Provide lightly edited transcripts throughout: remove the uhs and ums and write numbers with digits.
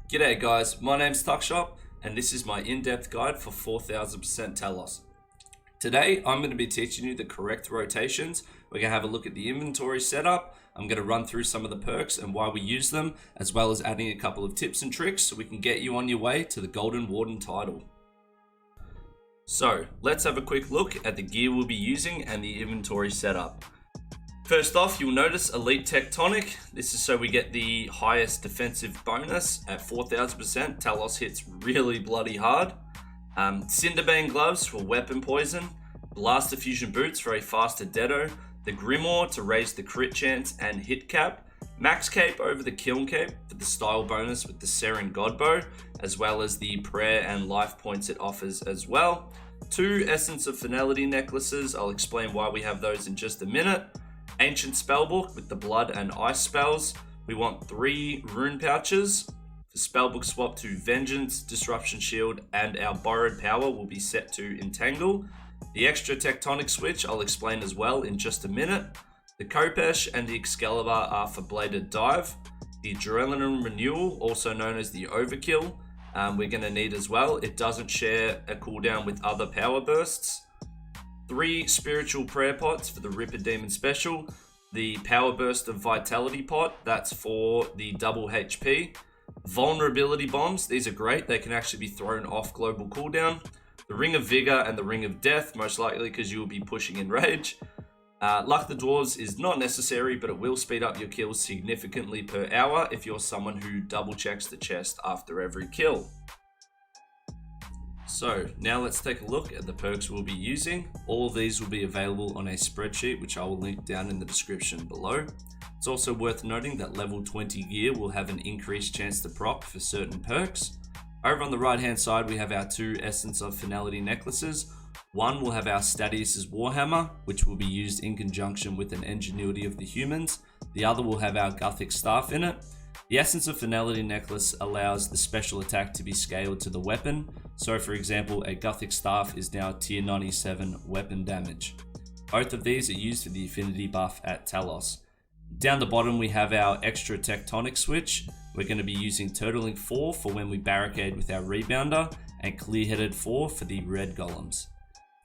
G'day guys, my name's Tuckshop and this is my in-depth guide for 4000% Telos. Today I'm going to be teaching you the correct rotations. We're going to have a look at the inventory setup. I'm going to run through some of the perks and why we use them, as well as adding a couple of tips and tricks so we can get you on your way to the Golden Warden title. So let's have a quick look at the gear we'll be using and the inventory setup. First off, you'll notice Elite Tectonic. This is so we get the highest defensive bonus at 4000%. Telos hits really bloody hard. Cinderbane gloves for weapon poison. Blast Diffusion boots for a faster deado. The Grimoire to raise the crit chance and hit cap. Max cape over the kiln cape for the style bonus with the Seren Godbow, as well as the prayer and life points it offers as well. 2 Essence of Finality necklaces. I'll explain why we have those in just a minute. Ancient Spellbook with the blood and ice spells. We want 3 rune pouches. The spellbook swap to Vengeance, Disruption Shield, and our borrowed power will be set to Entangle. The extra Tectonic switch I'll explain as well in just a minute. The Khopesh and the Excalibur are for Bladed Dive. The Adrenaline Renewal, also known as the Overkill, we're going to need as well. It doesn't share a cooldown with other power bursts. 3 Spiritual Prayer Pots for the Ripper Demon Special. The Power Burst of Vitality Pot, that's for the double HP. Vulnerability Bombs, these are great. They can actually be thrown off global cooldown. The Ring of Vigor and the Ring of Death, most likely because you will be pushing in rage. Luck the Dwarves is not necessary, but it will speed up your kills significantly per hour if you're someone who double checks the chest after every kill. So now let's take a look at the perks we'll be using. All of these will be available on a spreadsheet, which I will link down in the description below. It's also worth noting that level 20 gear will have an increased chance to proc for certain perks. Over on the right hand side, we have our 2 Essence of Finality necklaces. One will have our Statius's Warhammer, which will be used in conjunction with an Ingenuity of the Humans. The other will have our Gothic Staff in it. The Essence of Finality necklace allows the special attack to be scaled to the weapon. So for example, a Gothic Staff is now tier 97 weapon damage. Both of these are used for the affinity buff at Telos. Down the bottom we have our extra Tectonic switch. We're going to be using Turtling 4 for when we barricade with our Rebounder, and Clear-Headed 4 for the red golems.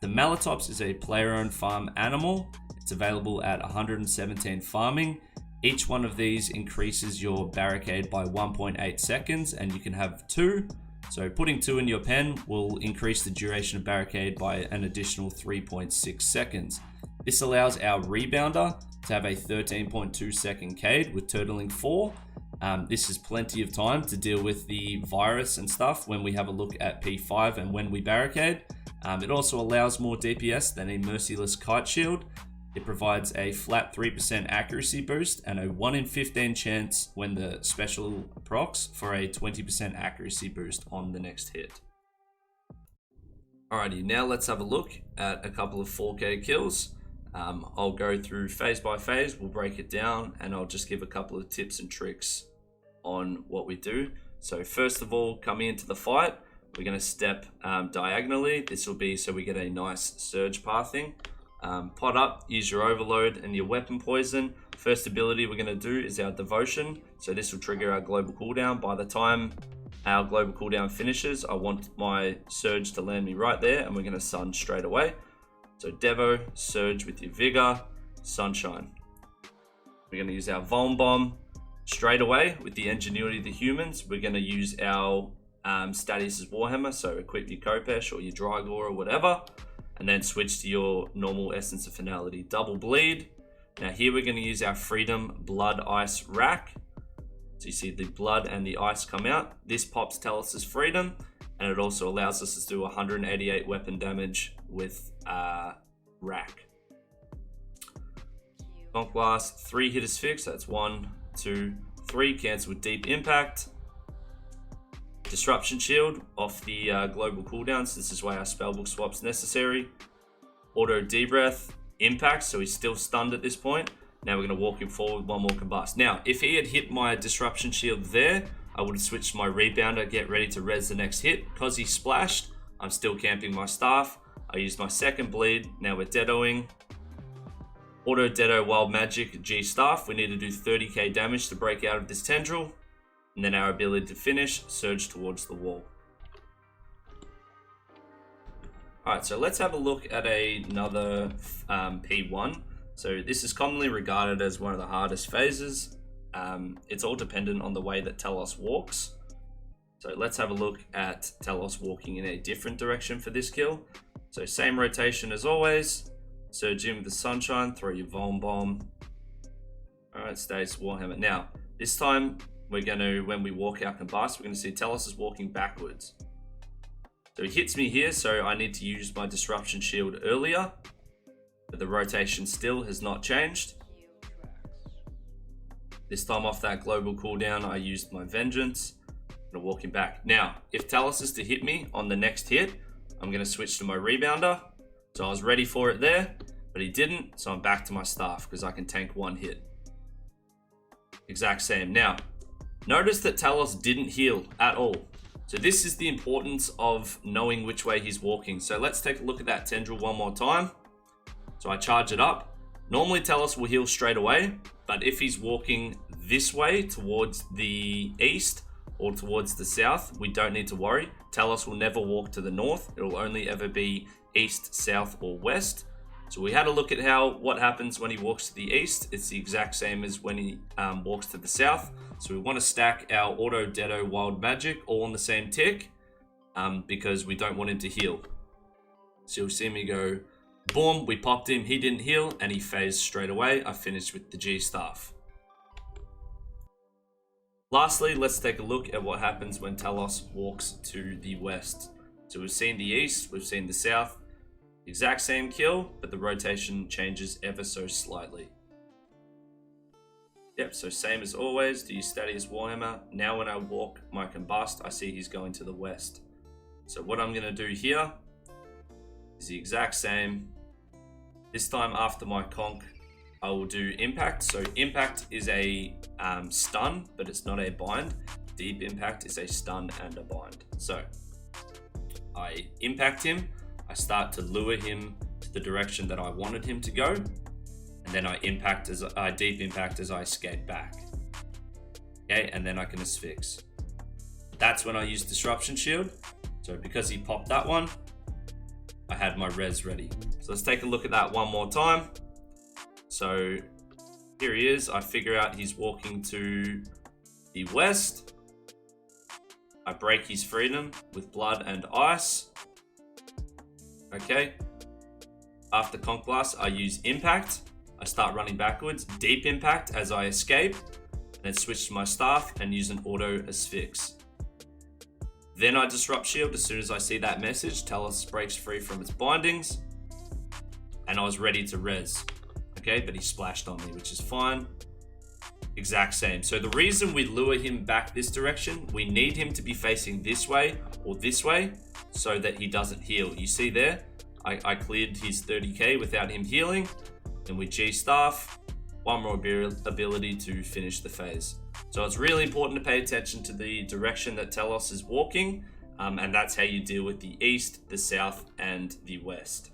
The Malatops is a player-owned farm animal. It's available at 117 farming. Each one of these increases your barricade by 1.8 seconds, and you can have 2. So putting 2 in your pen will increase the duration of barricade by an additional 3.6 seconds. This allows our Rebounder to have a 13.2 second cade with Turtling 4. This is plenty of time to deal with the virus and stuff when we have a look at P5 and when we barricade. It also allows more DPS than a Merciless Kite Shield. It provides a flat 3% accuracy boost and a 1 in 15 chance when the special procs for a 20% accuracy boost on the next hit. Alrighty, now let's have a look at a couple of 4K kills. I'll go through phase by phase, we'll break it down, and I'll just give a couple of tips and tricks on what we do. So first of all, coming into the fight, we're going to step diagonally. This will be so we get a nice surge pathing. Pot up, use your overload and your weapon poison. First ability we're going to do is our devotion. So this will trigger our global cooldown. By the time our global cooldown finishes, I want my surge to land me right there, and we're going to sun straight away. So Devo, surge with your vigor, sunshine. We're going to use our Vuln Bomb straight away with the Ingenuity of the Humans. We're going to use our Statius's Warhammer, so equip your Khopesh or your Drygor or whatever, and then switch to your normal Essence of Finality. Double bleed. Now here we're going to use our Freedom Blood Ice Rack. So you see the blood and the ice come out. This pops Telos's Freedom, and it also allows us to do 188 weapon damage with Rack. Bonk Blast, 3 hitters fixed. That's 1, 2, 3. Cancel with Deep Impact. Disruption Shield off the global cooldowns. This is why our spellbook swap's necessary. Auto Debreath, Impact, so he's still stunned at this point. Now we're going to walk him forward, 1 more Combust. Now, if he had hit my Disruption Shield there, I would have switched my Rebounder, get ready to res the next hit. Because he splashed, I'm still camping my staff. I used my second bleed. Now we're deadoing. Auto Deado Wild Magic G Staff. We need to do 30k damage to break out of this tendril. And then our ability to finish, surge towards the wall. Alright, so let's have a look at another P1. So this is commonly regarded as one of the hardest phases. It's all dependent on the way that Telos walks. So let's have a look at Telos walking in a different direction for this kill. So same rotation as always. Surge in with the sunshine, throw your Vuln Bomb. Alright, stays Warhammer. Now, this time we're going to, when we walk our combust, we're going to see Telos is walking backwards. So he hits me here, so I need to use my disruption shield earlier. But the rotation still has not changed. This time off that global cooldown, I used my vengeance. I'm going to walk him back. Now, if Telos is to hit me on the next hit, I'm going to switch to my rebounder. So I was ready for it there, but he didn't. So I'm back to my staff because I can tank one hit. Exact same. Now, notice that Telos didn't heal at all. So this is the importance of knowing which way he's walking. So let's take a look at that tendril one more time. So I charge it up. Normally Telos will heal straight away, but if he's walking this way towards the east or towards the south, we don't need to worry. Telos will never walk to the north. It will only ever be east, south, or west. So we had a look at what happens when he walks to the east. It's the exact same as when he walks to the south. So we want to stack our auto, Dedo, wild magic all on the same tick because we don't want him to heal. So you'll see me go, boom, we popped him, he didn't heal, and he phased straight away. I finished with the G staff. Lastly, let's take a look at what happens when Telos walks to the west. So we've seen the east, we've seen the south. Exact same kill, but the rotation changes ever so slightly. Yep, so same as always, do you steady as Warhammer. Now when I walk my combust, I see he's going to the west. So what I'm going to do here is the exact same. This time after my conk, I will do impact. So impact is a stun, but it's not a bind. Deep impact is a stun and a bind. So I impact him. I start to lure him to the direction that I wanted him to go. And then I deep impact as I skate back. Okay, and then I can asphyx. That's when I use disruption shield. So because he popped that one, I had my res ready. So let's take a look at that one more time. So here he is. I figure out he's walking to the west. I break his freedom with blood and ice. Okay. After Conk Blast, I use impact. I start running backwards, deep impact as I escape, and then switch to my staff and use an auto asphyx. Then I disrupt shield as soon as I see that message. Telos breaks free from its bindings, and I was ready to res. Okay, but he splashed on me, which is fine. Exact same. So the reason we lure him back this direction, we need him to be facing this way or this way so that he doesn't heal. You see there, I cleared his 30k without him healing. And with G staff, one more ability to finish the phase. So it's really important to pay attention to the direction that Telos is walking, and that's how you deal with the east, the south, and the west.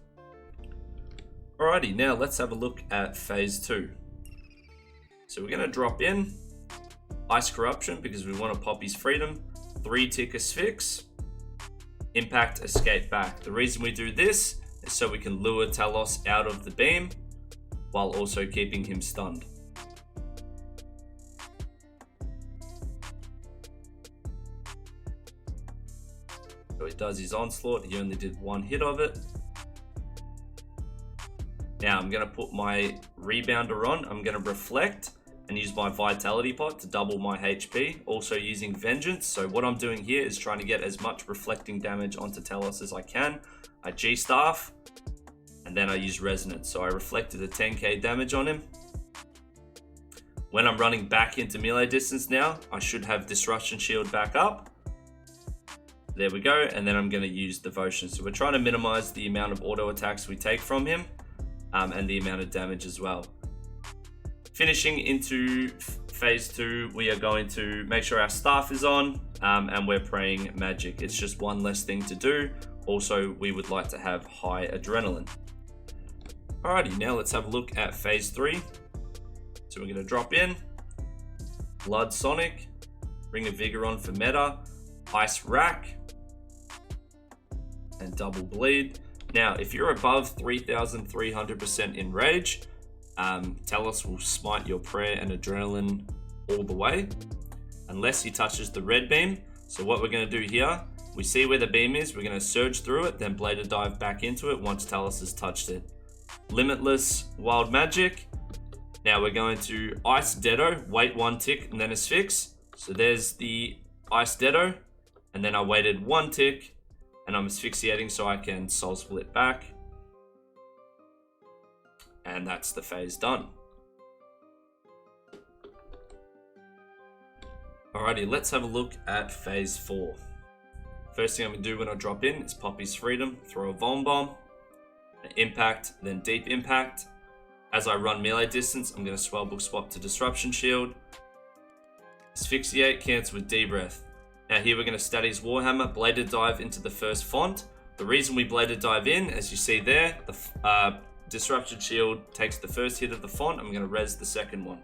Alrighty, now let's have a look at phase 2. So we're going to drop in Ice Corruption because we want to pop his freedom, 3-tick asphyx, impact, escape back. The reason we do this is so we can lure Telos out of the beam while also keeping him stunned. So he does his onslaught, he only did one hit of it. Now I'm going to put my rebounder on, I'm going to reflect and use my vitality pot to double my HP, also using vengeance. So what I'm doing here is trying to get as much reflecting damage onto Telos as I can. I G-staff, and then I use resonance. So I reflected a 10k damage on him. When I'm running back into melee distance now, I should have disruption shield back up. There we go, and then I'm going to use devotion. So we're trying to minimize the amount of auto attacks we take from him, and the amount of damage as well. Finishing into phase 2, we are going to make sure our staff is on, and we're praying magic. It's just one less thing to do. Also, we would like to have high adrenaline. Alrighty, now let's have a look at phase 3. So we're going to drop in, Blood Sonic, Ring of Vigor on for meta, Ice Rack, and Double Bleed. Now, if you're above 3,300% in Rage, Telos will smite your Prayer and Adrenaline all the way, unless he touches the red beam. So what we're going to do here, we see where the beam is, we're going to surge through it, then Bladed Dive back into it once Telos has touched it. Limitless Wild Magic. Now we're going to Ice Deado, wait 1 tick and then Asphyx. So there's the Ice Deado, and then I waited 1 tick and I'm asphyxiating so I can Soul Split back. And that's the phase done. Alrighty, let's have a look at phase 4. First thing I'm going to do when I drop in is Poppy's Freedom, throw a Vom Bomb, Impact, then Deep Impact. As I run melee distance, I'm going to Spellbook Swap to Disruption Shield, Asphyxiate, cancel with D-Breath. Now here we're going to Statis Warhammer, Bladed Dive into the first font. The reason we Bladed Dive in, as you see there, the Disruption Shield takes the first hit of the font. I'm going to res the second one.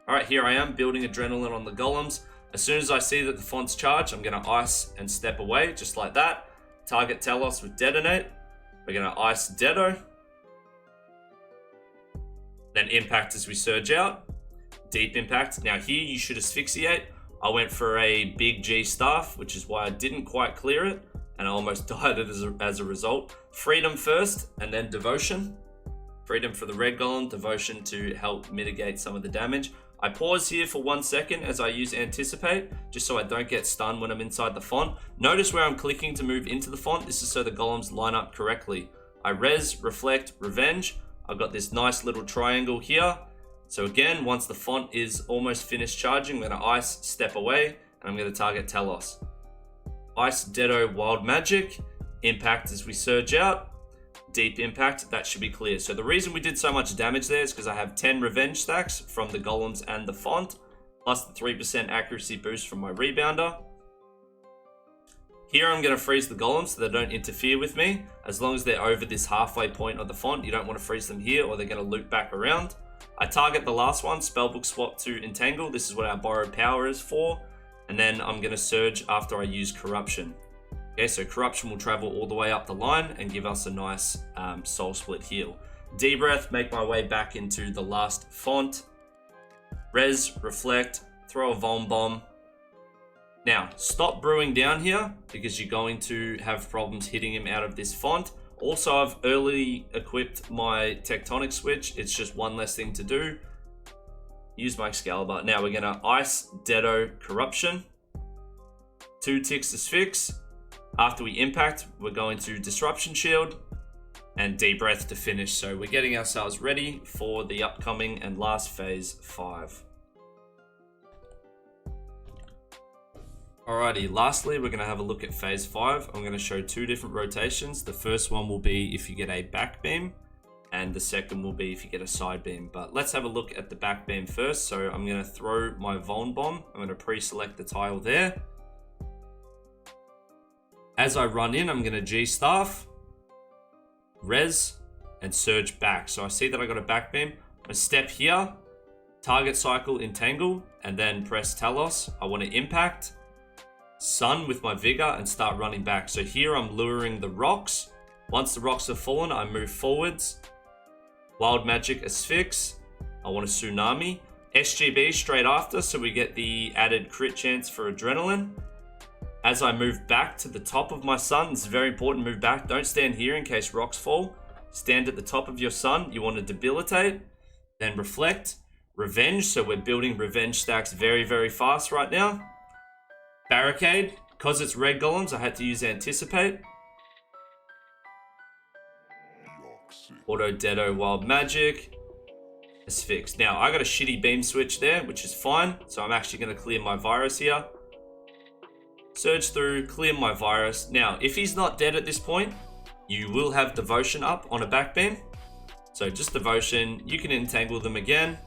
Alright, here I am building Adrenaline on the Golems. As soon as I see that the font's charged, I'm going to Ice and step away, just like that. Target Telos with Detonate. We're going to Ice Deado. Then Impact as we surge out. Deep Impact. Now here you should Asphyxiate. I went for a big G Staff, which is why I didn't quite clear it, and I almost died as a result. Freedom first, and then Devotion. Freedom for the Red Golem, Devotion to help mitigate some of the damage. I pause here for 1 second as I use Anticipate, just so I don't get stunned when I'm inside the font. Notice where I'm clicking to move into the font. This is so the golems line up correctly. I res, reflect, revenge. I've got this nice little triangle here. So again, once the font is almost finished charging, I'm going to Ice, step away, and I'm going to target Telos. Ice, Deado, Wild Magic, Impact as we surge out. Deep Impact, that should be clear. So the reason we did so much damage there is because I have 10 revenge stacks from the golems and the font, plus the 3% accuracy boost from my rebounder. Here I'm going to freeze the golems so they don't interfere with me. As long as they're over this halfway point of the font, you don't want to freeze them here or they're going to loop back around. I target the last one, Spellbook Swap to Entangle. This is what our Borrowed Power is for. And then I'm going to surge after I use Corruption. Okay, so Corruption will travel all the way up the line and give us a nice Soul Split heal. D-Breath, make my way back into the last font. Res, reflect, throw a Vom Bomb. Now, stop brewing down here because you're going to have problems hitting him out of this font. Also, I've early equipped my Tectonic Switch. It's just one less thing to do. Use my Excalibur. Now we're going to Ice, Deado, Corruption. 2 ticks Asphyx. After we impact, we're going to Disruption Shield and D-Breath to finish. So we're getting ourselves ready for the upcoming and last phase 5. Alrighty, lastly, we're going to have a look at phase 5. I'm going to show 2 different rotations. The first one will be if you get a back beam, and the second will be if you get a side beam. But let's have a look at the back beam first. So I'm going to throw my Von Bomb. I'm going to pre-select the tile there. As I run in, I'm going to G-Staff, Res, and Surge back. So I see that I got a back beam. I'm going to step here, Target Cycle, Entangle, and then press Telos. I want to Impact, Sun with my Vigor, and start running back. So here I'm luring the rocks. Once the rocks have fallen, I move forwards. Wild Magic, Asphyx. I want a Tsunami. SGB straight after, so we get the added crit chance for Adrenaline. As I move back to the top of my sun, it's very important to move back. Don't stand here in case rocks fall. Stand at the top of your sun. You want to debilitate, then reflect, revenge. So we're building revenge stacks very, very fast right now. Barricade, because it's red golems, I had to use Anticipate. Auto Deado, Wild Magic, Asphyx. Now I got a shitty beam switch there, which is fine. So I'm actually going to clear my virus here. Surge through, clear my virus. Now, if he's not dead at this point, you will have Devotion up on a back beam. So just Devotion, you can entangle them again,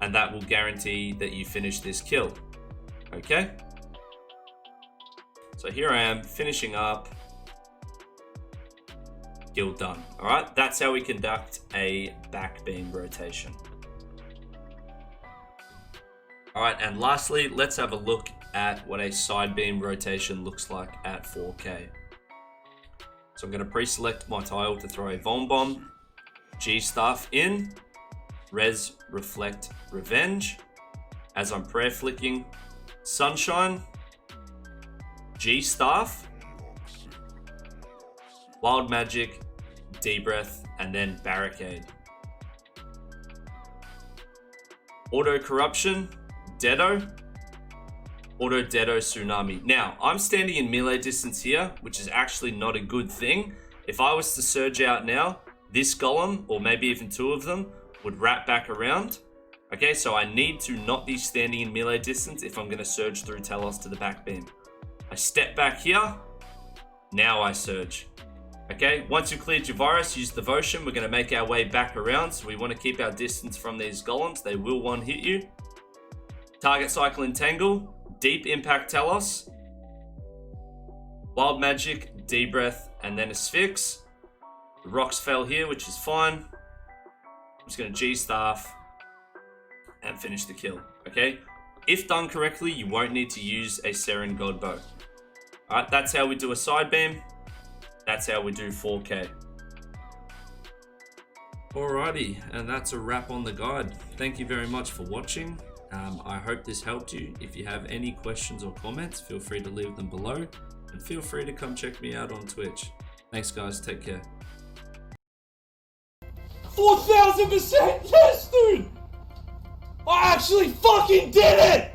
and that will guarantee that you finish this kill. Okay? So here I am, finishing up. Kill done. Alright, that's how we conduct a back beam rotation. All right, and lastly, let's have a look at what a side beam rotation looks like at 4K. So I'm going to pre-select my tile to throw a Vom Bomb, G-Staff in, Res, Reflect, Revenge. As I'm prayer flicking, Sunshine, G-Staff, Wild Magic, D-Breath, and then Barricade. Auto Corruption, Dedo, Auto Dedo Tsunami. Now, I'm standing in melee distance here, which is actually not a good thing. If I was to surge out now, this golem, or maybe even two of them, would wrap back around. Okay, so I need to not be standing in melee distance if I'm going to surge through Telos to the back beam. I step back here, now I surge. Okay, once you've cleared your virus, use Devotion. We're going to make our way back around, so we want to keep our distance from these golems. They will one-hit you. Target Cycle Entangle, Deep Impact Telos, Wild Magic, D-Breath, and then Asphyx. The rocks fell here, which is fine. I'm just going to G-Staff and finish the kill, okay? If done correctly, you won't need to use a Seren God Bow. Alright, that's how we do a side beam. That's how we do 4K. Alrighty, and that's a wrap on the guide. Thank you very much for watching. I hope this helped you. If you have any questions or comments, feel free to leave them below. And feel free to come check me out on Twitch. Thanks guys, take care. 4,000%! Yes, dude! I actually fucking did it!